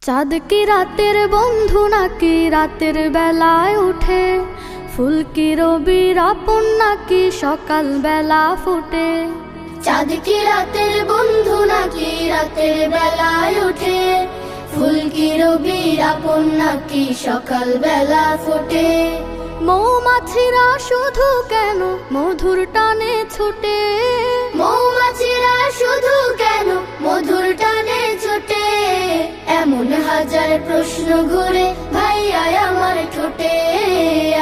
চাঁদ কি রাতের বন্ধু নাকি রাতের বেলায় উঠে? ফুল কি রবির আপন নাকি সকাল বেলা ফোটে? চাঁদ কি রাতের বন্ধু নাকি রাতের বেলায় ওঠে? ফুল কি রবির আপন নাকি সকাল বেলা ফোটে? মৌমাছিরা শুধু কেন মধুর টানে ছুটে? মৌমাছিরা শুধু কেন মধুর টানে ছোটে? এমন হাজার প্রশ্ন ঘুরে ভাইয়া আমার ঠোঁটে,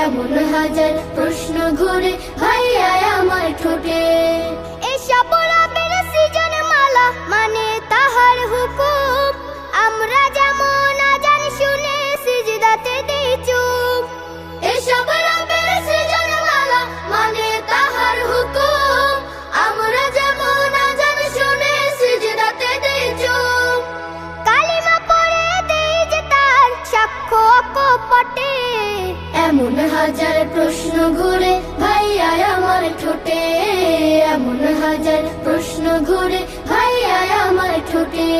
এমন হাজার প্রশ্ন ঘুরে ভাইয়া আমার ঠোঁটে। এসব রবের সৃজন মালা মানে তাহার হুকুম, আমরা যেমন আজান শুনে সিজদাতে দেই চুপ। এসব রবের সৃজন মালা মানে তাহার হুকুম, আমরা যেমন আজান শুনে সিজদাতে দেই চুপ। কালিমা পড়ে দেই যে তার সাক্ষ্য অকপটে, এমন হাজার প্রশ্ন ঘুরে ভাইয়া আমার ঠোঁটে, এমন হাজার প্রশ্ন ঘুরে ভাইয়া আমার ঠোঁটে।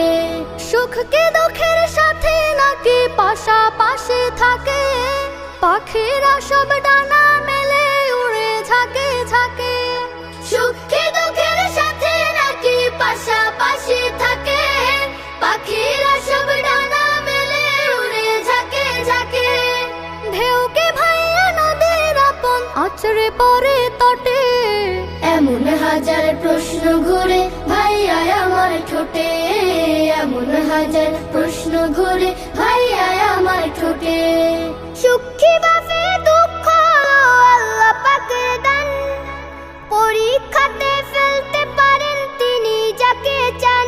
সুখ কি দুঃখের সাথে নাকি পাশাপাশি থাকে? পাখিরা সব ডানা মেলে উড়ে ঝাঁকে ঝাঁকে। সুখ কি দুঃখের সাথে নাকি পাশাপাশি থাকে? পাখিরা সব ডানা মেলে উড়ে ঝাঁকে ঝাঁকে। ঢেউ কি ভাইয়া নদীর আপন আছড়ে পড়ে তটে? এমন হাজার প্রশ্ন ঘুরে ভাইয়া আমার ঠোঁটে, এমন হাজার প্রশ্ন ঘুরে ভাইয়া আমার ঠোঁটে। সুখী বাফে দুঃখ আল্লাহ পাকের দান, পরীক্ষাতে ফেলতে পারেন তিনি যাকে চান।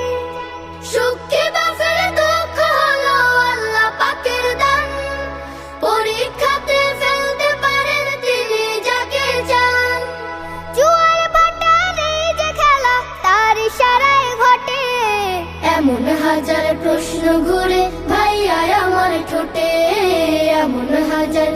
সুখী বাফে দুঃখ হলো আল্লাহ পাকের দান, পরীক্ষাতে ফেলতে পারেন তিনি যাকে চান। জুয়ার ভাটা নেই যে খেলা তার ইশারায় ঘটে, এমন হাজার প্রশ্ন ঘুরে ভাইয়া আমার ঠোঁটে, এমন হাজার